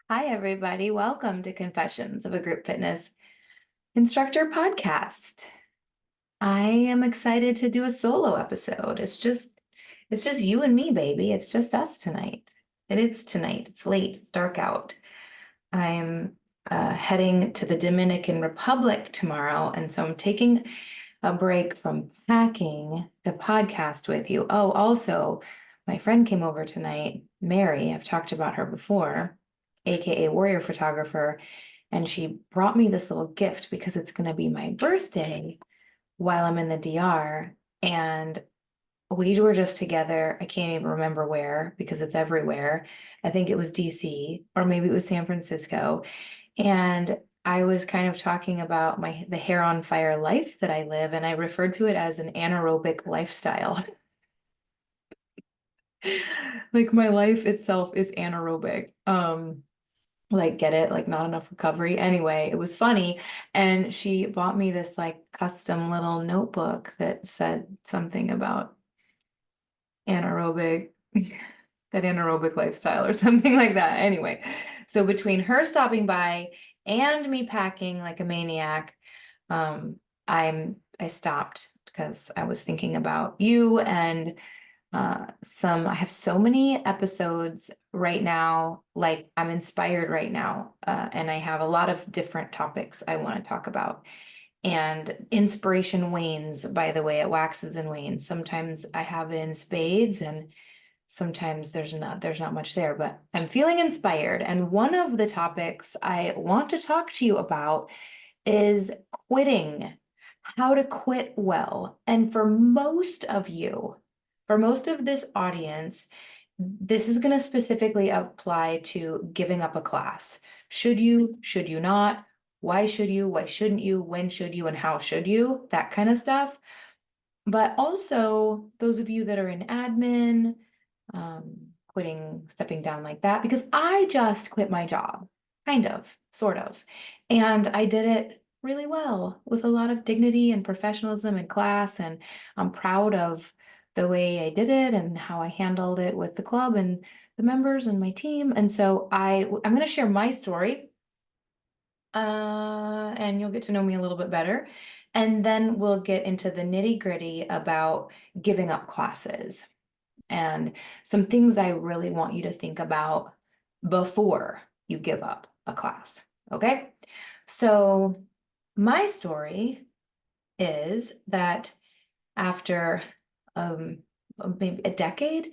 Hi, everybody. Welcome to Confessions of a Group Fitness Instructor podcast. I am excited to do a solo episode. It's just you and me, baby. It's just us tonight. It is tonight. It's late. It's dark out. I'm heading to the Dominican Republic tomorrow, and so I'm taking a break from packing the podcast with you. Oh, also, my friend came over tonight, Mary. I've talked about her before, aka Warrior Photographer, and she brought me this little gift because it's going to be my birthday while I'm in the DR. And we were just together. I can't even remember where because it's everywhere. I think it was DC or maybe it was San Francisco. And I was kind of talking about the hair on fire life that I live, and I referred to it as an anaerobic lifestyle. Like my life itself is anaerobic. Like get it, like not enough recovery. Anyway, it was funny. And she bought me this like custom little notebook that said something about anaerobic, that anaerobic lifestyle or something like that. Anyway, so between her stopping by and me packing like a maniac, I stopped because I was thinking about you and I have so many episodes right now, like I'm inspired right now, and I have a lot of different topics I want to talk about. And inspiration wanes, by the way, it waxes and wanes. Sometimes I have it in spades, and sometimes there's not much there, but I'm feeling inspired. And one of the topics I want to talk to you about is quitting, how to quit well. And for most of this audience, this is going to specifically apply to giving up a class. Should you not? Why should you? Why shouldn't you? When should you? And how should you? That kind of stuff. But also those of you that are in admin, quitting, stepping down like that, because I just quit my job, kind of, sort of. And I did it really well with a lot of dignity and professionalism in class. And I'm proud of the way I did it and how I handled it with the club and the members and my team. And so I'm going to share my story, and you'll get to know me a little bit better. And then we'll get into the nitty-gritty about giving up classes and some things I really want you to think about before you give up a class. Okay. So my story is that after maybe a decade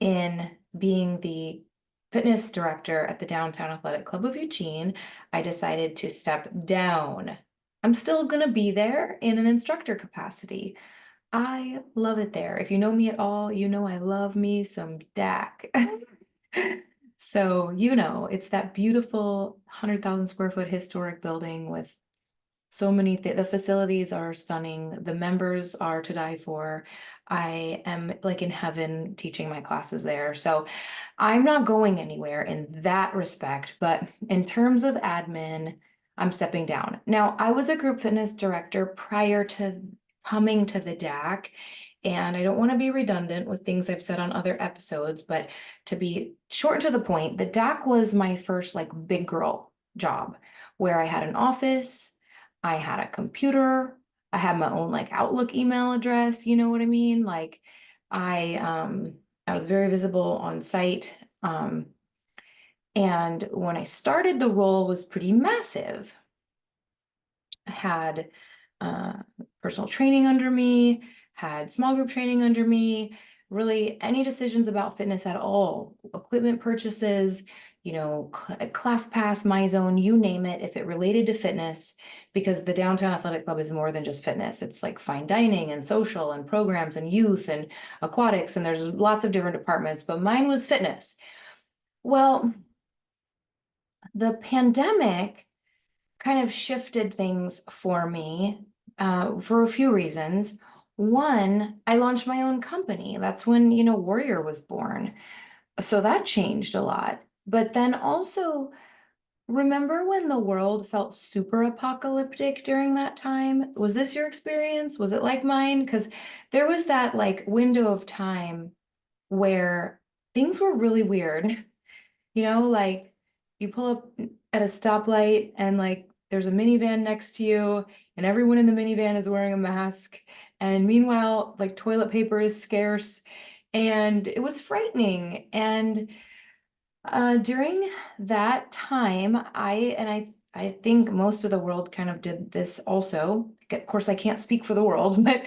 in being the fitness director at the Downtown Athletic Club of Eugene, I decided to step down. I'm still going to be there in an instructor capacity. I love it there. If you know me at all, you know I love me some DAC. So, it's that beautiful 100,000 square foot historic building with so many the facilities are stunning. The members are to die for. I am like in heaven teaching my classes there. So I'm not going anywhere in that respect, but in terms of admin, I'm stepping down. Now, I was a group fitness director prior to coming to the DAC, and I don't want to be redundant with things I've said on other episodes, but to be short and to the point, the DAC was my first like big girl job where I had an office, I had a computer, I had my own like Outlook email address, you know what I mean? Like I was very visible on site. And when I started, the role was pretty massive. I had personal training under me, had small group training under me, really any decisions about fitness at all, equipment purchases, class pass, my zone, you name it, if it related to fitness, because the Downtown Athletic Club is more than just fitness. It's like fine dining and social and programs and youth and aquatics, and there's lots of different departments, but mine was fitness. Well, the pandemic kind of shifted things for me for a few reasons. One, I launched my own company. That's when, Warrior was born. So that changed a lot. But then also, remember when the world felt super apocalyptic during that time? Was this your experience? Was it like mine? Because there was that like window of time where things were really weird. Like you pull up at a stoplight and like there's a minivan next to you and everyone in the minivan is wearing a mask. And meanwhile, like toilet paper is scarce and it was frightening. And during that time, I think most of the world kind of did this also. Of course, I can't speak for the world, but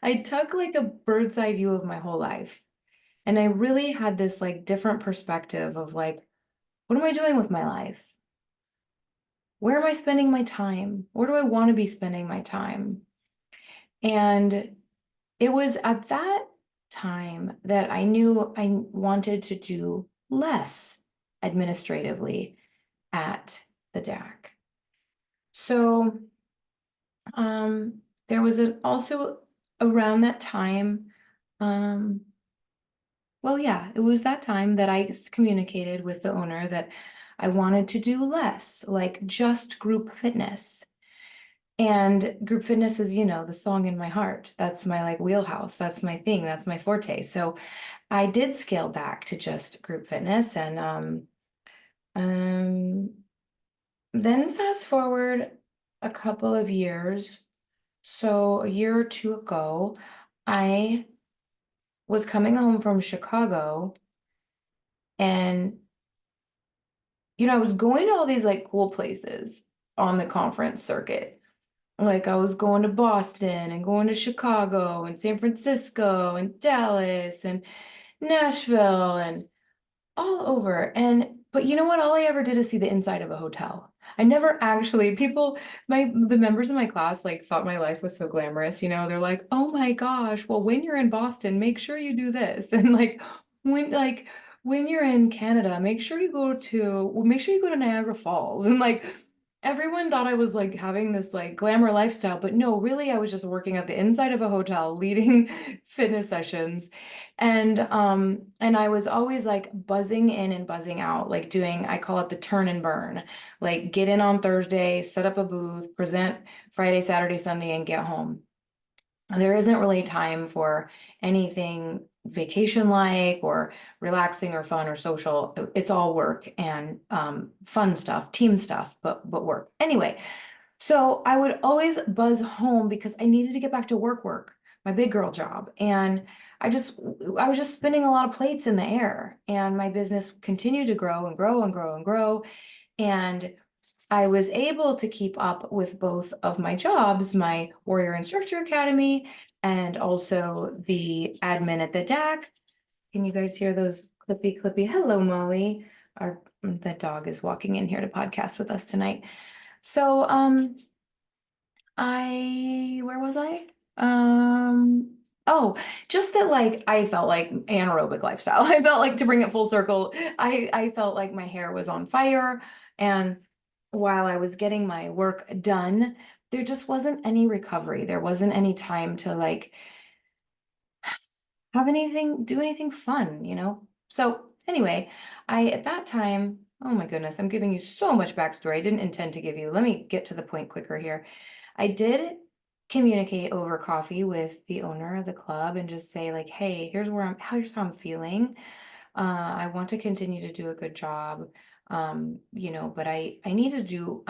I took like a bird's eye view of my whole life. And I really had this like different perspective of like, what am I doing with my life? Where am I spending my time? Where do I want to be spending my time? And it was at that time that I knew I wanted to do less administratively at the DAC. So there was also around that time, well, yeah, it was that time that I communicated with the owner that I wanted to do less, like just group fitness. And group fitness is, the song in my heart. That's my like wheelhouse. That's my thing. That's my forte. So I did scale back to just group fitness and um then fast forward a couple of years. So a year or two ago, I was coming home from Chicago and I was going to all these like cool places on the conference circuit. Like I was going to Boston and going to Chicago and San Francisco and Dallas and Nashville and all over. But you know what? All I ever did is see the inside of a hotel. I never actually, the members of my class like thought my life was so glamorous. They're like, oh my gosh, well, when you're in Boston, make sure you do this. And when you're in Canada, make sure you go to Niagara Falls. And like everyone thought I was like having this like glamour lifestyle, but no, really, I was just working at the inside of a hotel, leading fitness sessions. And I was always like buzzing in and buzzing out, like I call it the turn and burn, like get in on Thursday, set up a booth, present Friday, Saturday, Sunday, and get home. There isn't really time for anything vacation-like or relaxing or fun or social. It's all work and fun stuff, team stuff, but work. Anyway, so I would always buzz home because I needed to get back to work, my big girl job. And I was just spinning a lot of plates in the air, and my business continued to grow and grow and grow and grow. And I was able to keep up with both of my jobs, my Warrior Instructor Academy and also the admin at the DAC. Can you guys hear those clippy clippy? Hello, Molly. That dog is walking in here to podcast with us tonight. So, where was I? Oh, just that like I felt like anaerobic lifestyle. I felt like, to bring it full circle, I felt like my hair was on fire, and while I was getting my work done, there just wasn't any recovery. There wasn't any time to like do anything fun. So anyway, at that time, oh my goodness, I'm giving you so much backstory. I didn't intend to give you. Let me get to the point quicker here. I did communicate over coffee with the owner of the club and just say like, hey, here's how I'm feeling. I want to continue to do a good job. But I need to do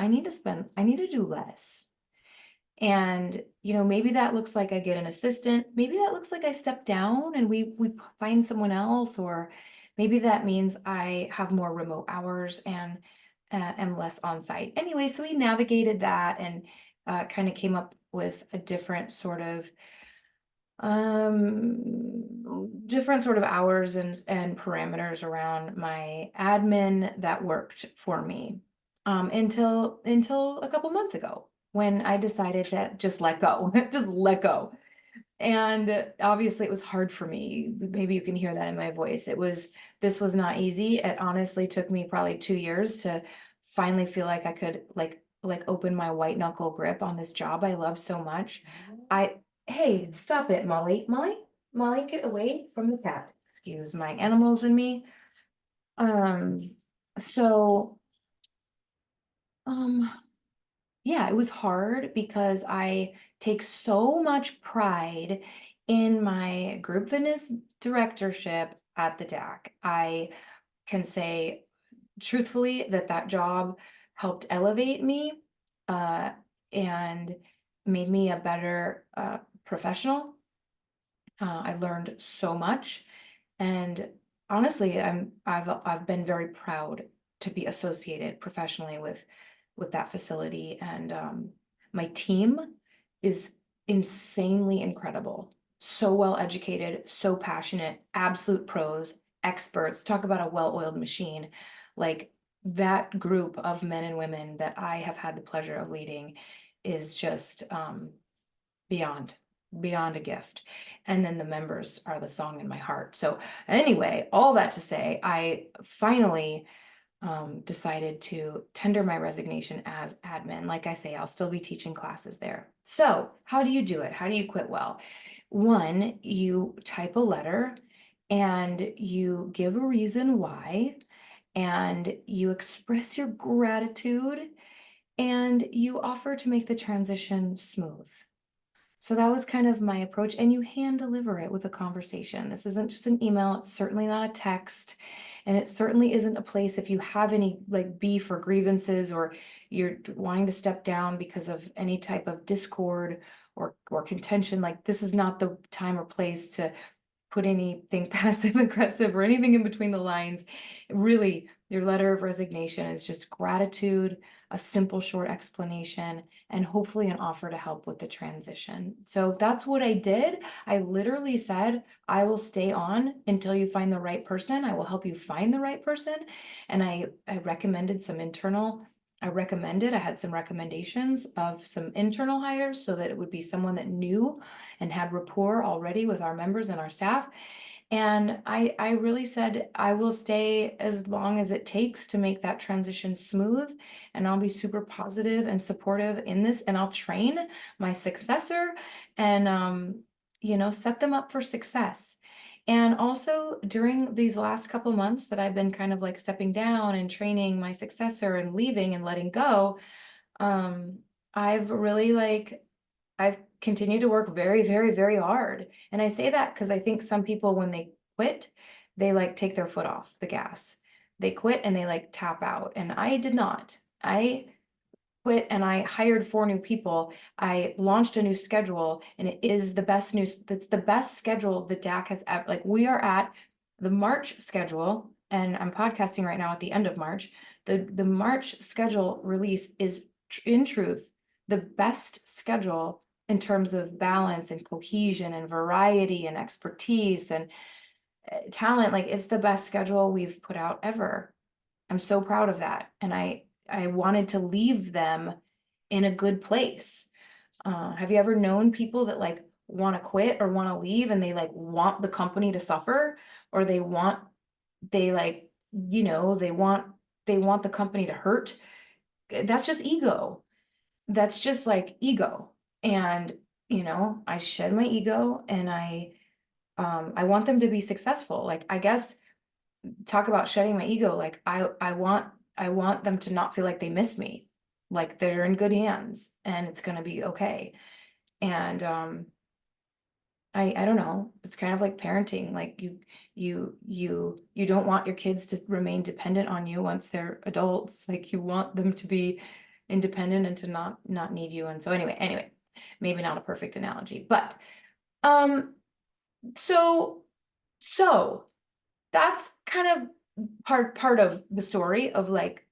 less. And, maybe that looks like I get an assistant. Maybe that looks like I step down and we find someone else, or maybe that means I have more remote hours and am less on site. Anyway, so we navigated that and kind of came up with a different sort of hours and parameters around my admin that worked for me until a couple months ago, when I decided to just let go, just let go. And obviously it was hard for me. Maybe you can hear that in my voice. This was not easy. It honestly took me probably 2 years to finally feel like I could like open my white knuckle grip on this job I love so much. Hey, stop it, Molly. Molly, get away from the cat. Excuse my animals and me. Um, so, um, yeah, it was hard because I take so much pride in my group fitness directorship at the DAC. I can say truthfully, that job helped elevate me, uh, and made me a better, professional. I learned so much, and honestly, I've been very proud to be associated professionally with that facility, and my team is insanely incredible. So well educated, so passionate, absolute pros, experts. Talk about a well-oiled machine. Like that group of men and women that I have had the pleasure of leading is just beyond beyond a gift. And then the members are the song in my heart. So anyway, all that to say, I finally decided to tender my resignation as admin. Like I say, I'll still be teaching classes there. So how do you do it? How do you quit well? One, you type a letter and you give a reason why, and you express your gratitude, and you offer to make the transition smooth. So that was kind of my approach, and you hand deliver it with a conversation. This isn't just an email, it's certainly not a text, and it certainly isn't a place if you have any like beef or grievances, or you're wanting to step down because of any type of discord or contention. Like this is not the time or place to put anything passive aggressive or anything in between the lines. Really, your letter of resignation is just gratitude, a simple short explanation, and hopefully an offer to help with the transition. So that's what I did. I literally said, I will stay on until you find the right person. I will help you find the right person. And I recommended some internal, I had some recommendations of some internal hires so that it would be someone that knew and had rapport already with our members and our staff. And I really said, I will stay as long as it takes to make that transition smooth. And I'll be super positive and supportive in this. And I'll train my successor and, set them up for success. And also during these last couple months that I've been kind of like stepping down and training my successor and leaving and letting go, um, I've really I've continued to work very, very, very hard. And I say that because I think some people, when they quit, they like take their foot off the gas. They quit and they like tap out. And I did not. I quit and I hired 4 new people. I launched a new schedule, and it is the best news. That's the best schedule the DAC has ever, like we are at the March schedule, and I'm podcasting right now at the end of March. The March schedule release is in truth the best schedule in terms of balance and cohesion and variety and expertise and talent. Like it's the best schedule we've put out ever. I'm so proud of that. And I wanted to leave them in a good place. Have you ever known people that like want to quit or want to leave and they like want the company to suffer, or they like, they want the company to hurt? That's just ego. That's just like ego. And, I shed my ego, and I want them to be successful. Like, I guess, talk about shedding my ego. Like I want them to not feel like they missed me. Like they're in good hands and it's gonna be okay. And I don't know. It's kind of like parenting. Like you don't want your kids to remain dependent on you once they're adults. Like you want them to be independent and to not need you. And so anyway, maybe not a perfect analogy, but um so so that's kind of part of the story of like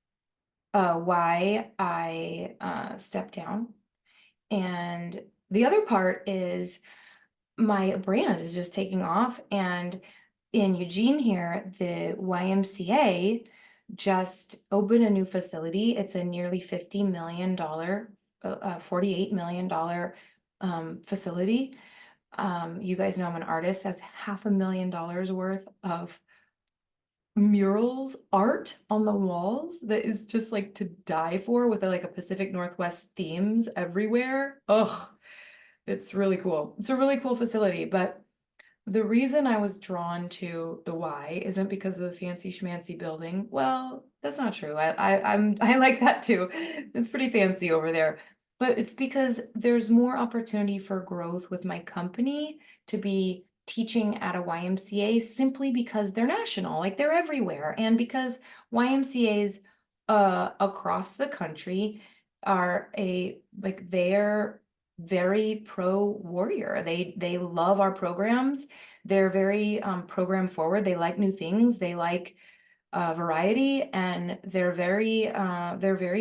why I stepped down. And the other part is my brand is just taking off. And in Eugene here, the YMCA just opened a new facility. It's a nearly $50 million, $48 million facility. You guys know I'm an artist, has $500,000 worth of murals art on the walls that is just like to die for, with like a Pacific Northwest themes everywhere. Ugh, it's really cool. It's a really cool facility. But the reason I was drawn to the Y isn't because of the fancy schmancy building. Well, that's not true. I like that too. It's pretty fancy over there. But it's because there's more opportunity for growth with my company to be teaching at a YMCA simply because they're national, like they're everywhere. And because YMCAs across the country are they're very pro warrior. They love our programs. They're very program forward. They like new things. They like variety, and they're very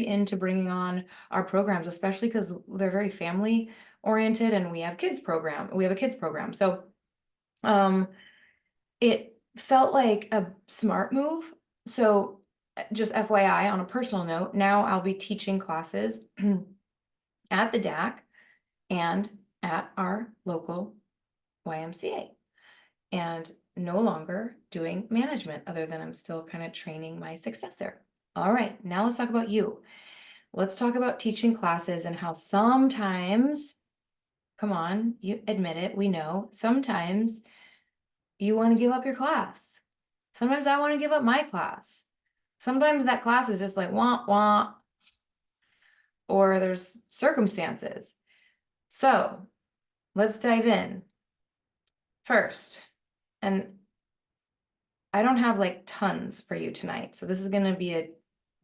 into bringing on our programs, especially because they're very family oriented, and we have a kids program. So it felt like a smart move. So just FYI, on a personal note, now I'll be teaching classes at the DAC and at our local YMCA, and no longer doing management, other than I'm still kind of training my successor. All right, now let's talk about you. Let's talk about teaching classes and how sometimes, come on, you admit it, we know, sometimes you want to give up your class. Sometimes I want to give up my class. Sometimes that class is just like wah wah, or there's circumstances. So let's dive in. First, and I don't have like tons for you tonight, so this is going to be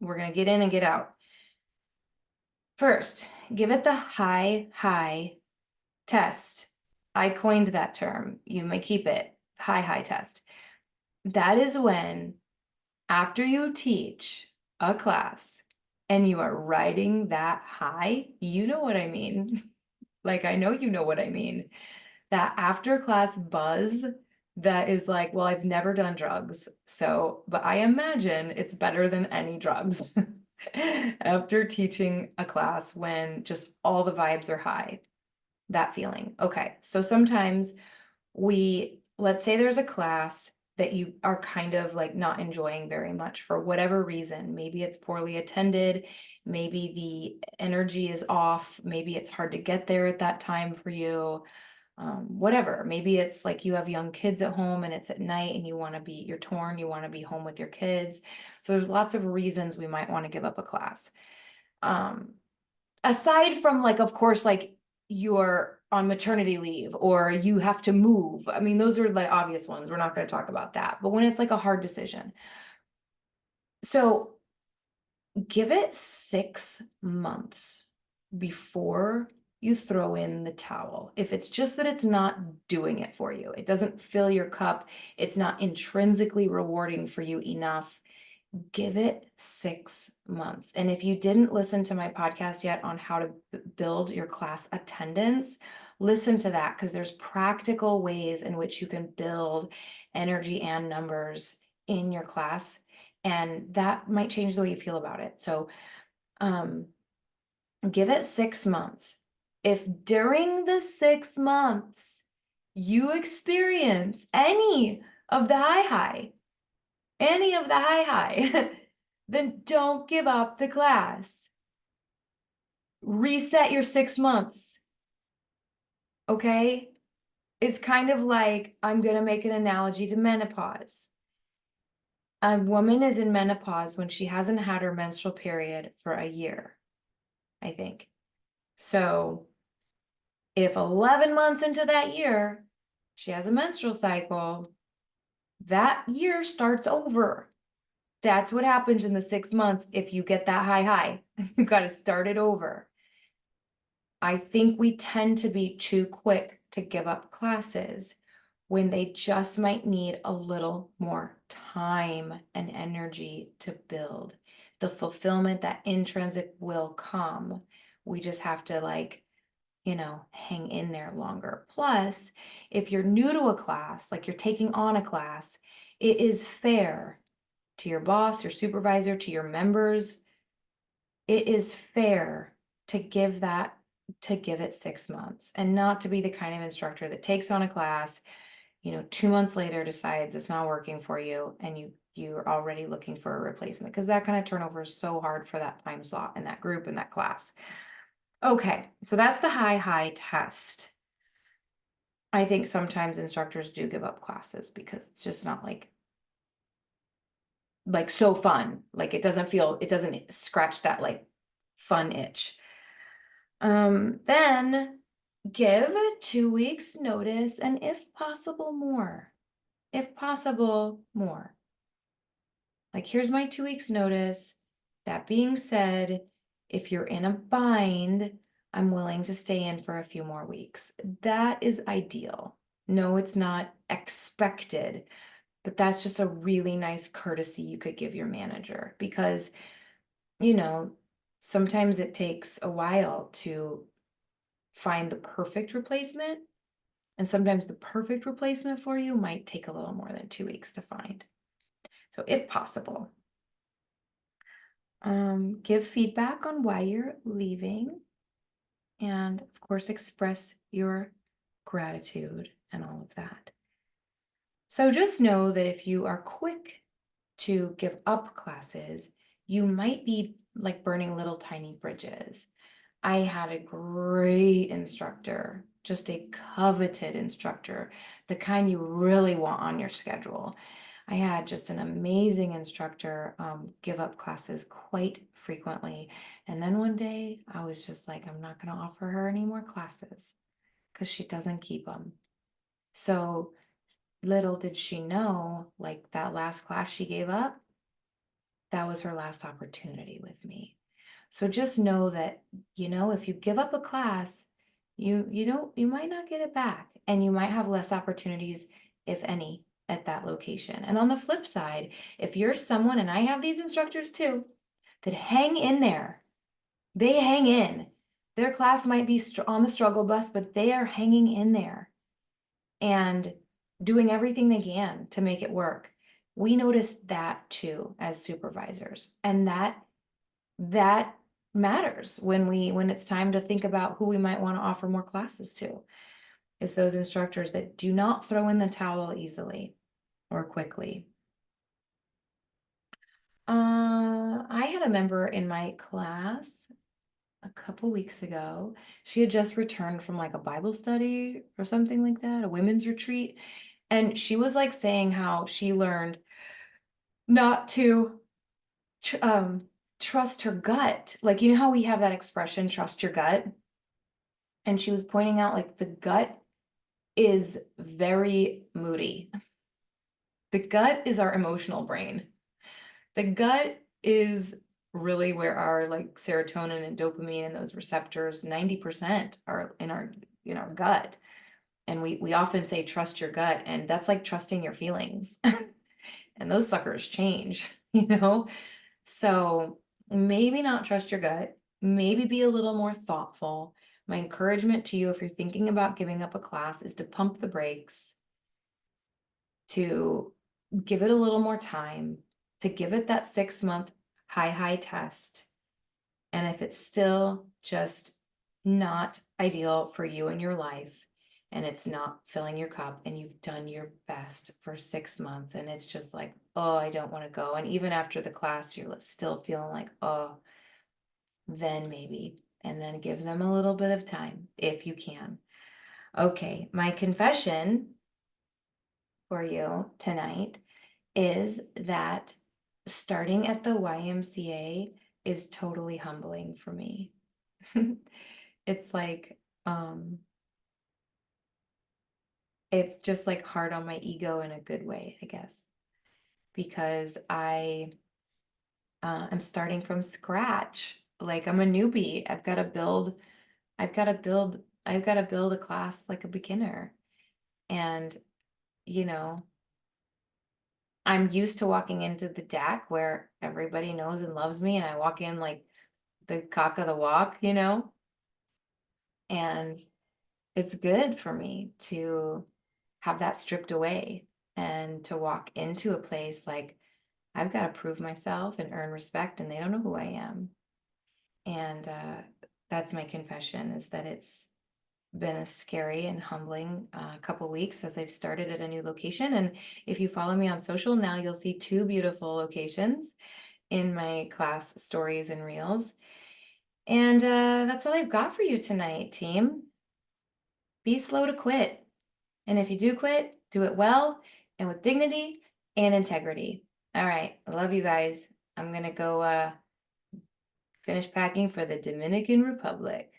we're going to get in and get out. First, give it the high test. I coined that term. You may keep it. High test. That is when, after you teach a class and you are riding that high, you know what I mean. Like, I know you know what I mean. That after class buzz that is like, well, I've never done drugs, but I imagine it's better than any drugs. After teaching a class when just all the vibes are high, that feeling. Okay, so sometimes let's say there's a class that you are kind of like not enjoying very much for whatever reason. Maybe it's poorly attended, maybe the energy is off, maybe it's hard to get there at that time for you. Whatever, maybe it's like you have young kids at home and it's at night and you're torn, you want to be home with your kids. So there's lots of reasons we might want to give up a class. Aside from like, of course, like you're on maternity leave or you have to move. I mean, those are like obvious ones. We're not going to talk about that. But when it's like a hard decision. So give it 6 months before you throw in the towel. If it's just that it's not doing it for you, it doesn't fill your cup, it's not intrinsically rewarding for you enough, give it 6 months. And if you didn't listen to my podcast yet on how to build your class attendance, listen to that, because there's practical ways in which you can build energy and numbers in your class, and that might change the way you feel about it. So give it 6 months. If during the 6 months you experience any of the high, then don't give up the class. Reset your 6 months. Okay? It's kind of like, I'm going to make an analogy to menopause. A woman is in menopause when she hasn't had her menstrual period for a year, I think. So if 11 months into that year, she has a menstrual cycle, that year starts over. That's what happens in the 6 months if you get that high. You got to start it over. I think we tend to be too quick to give up classes when they just might need a little more time and energy to build. The fulfillment, that intrinsic will come. We just have to hang in there longer. Plus, if you're new to a class, like you're taking on a class, it is fair to your boss, your supervisor, to your members. It is fair to give it 6 months, and not to be the kind of instructor that takes on a class, 2 months later decides it's not working for you, and you're already looking for a replacement, because that kind of turnover is so hard for that time slot and that group and that class. Okay, so that's the high test. I think sometimes instructors do give up classes because it's just not like so fun. Like it doesn't scratch that like fun itch. Then Give 2 weeks notice and if possible more. If possible more. Like, here's my 2 weeks notice. That being said, if you're in a bind, I'm willing to stay in for a few more weeks. That is ideal. No, it's not expected, but that's just a really nice courtesy you could give your manager because, you know, sometimes it takes a while to find the perfect replacement. And sometimes the perfect replacement for you might take a little more than 2 weeks to find. So if possible, give feedback on why you're leaving. And of course, express your gratitude and all of that. So just know that if you are quick to give up classes, you might be like burning little tiny bridges. I had a great instructor, just a coveted instructor, the kind you really want on your schedule. I had just an amazing instructor give up classes quite frequently. And then one day I was just like, I'm not going to offer her any more classes because she doesn't keep them. So little did she know, like that last class she gave up, that was her last opportunity with me. So just know that, if you give up a class, you might not get it back and you might have less opportunities, if any, at that location. And on the flip side, if you're someone, and I have these instructors too, that hang in there, they hang in. Their class might be on the struggle bus, but they are hanging in there and doing everything they can to make it work. We notice that too as supervisors, and that matters when it's time to think about who we might want to offer more classes to, is those instructors that do not throw in the towel easily or quickly. I had a member in my class a couple weeks ago. She had just returned from like a Bible study or something like that, a women's retreat. And she was like saying how she learned not to trust her gut. Like, you know how we have that expression, trust your gut? And she was pointing out like the gut is very moody. The gut is our emotional brain. The gut is really where our like serotonin and dopamine and those receptors, 90% are in our gut. And we often say trust your gut, and that's like trusting your feelings. And those suckers change, So maybe not trust your gut, maybe be a little more thoughtful. My encouragement to you, if you're thinking about giving up a class, is to pump the brakes, to give it a little more time, to give it that 6-month high test. And if it's still just not ideal for you in your life, and it's not filling your cup, and you've done your best for 6 months, and it's just like, oh, I don't want to go. And even after the class, you're still feeling like, oh, then maybe, and then give them a little bit of time if you can. Okay, my confession for you tonight is that starting at the YMCA is totally humbling for me. It's like, it's just like hard on my ego in a good way, I guess, because I'm starting from scratch. Like, I'm a newbie. I've got to build a class like a beginner. And, you know, I'm used to walking into the DAC where everybody knows and loves me, and I walk in like the cock of the walk, and it's good for me to have that stripped away and to walk into a place like I've got to prove myself and earn respect, and they don't know who I am. And that's my confession, is that it's been a scary and humbling couple weeks as I've started at a new location. And if you follow me on social now, you'll see 2 beautiful locations in my class stories and reels. And that's all I've got for you tonight, team. Be slow to quit. And if you do quit, do it well and with dignity and integrity. All right. I love you guys. I'm going to go finish packing for the Dominican Republic.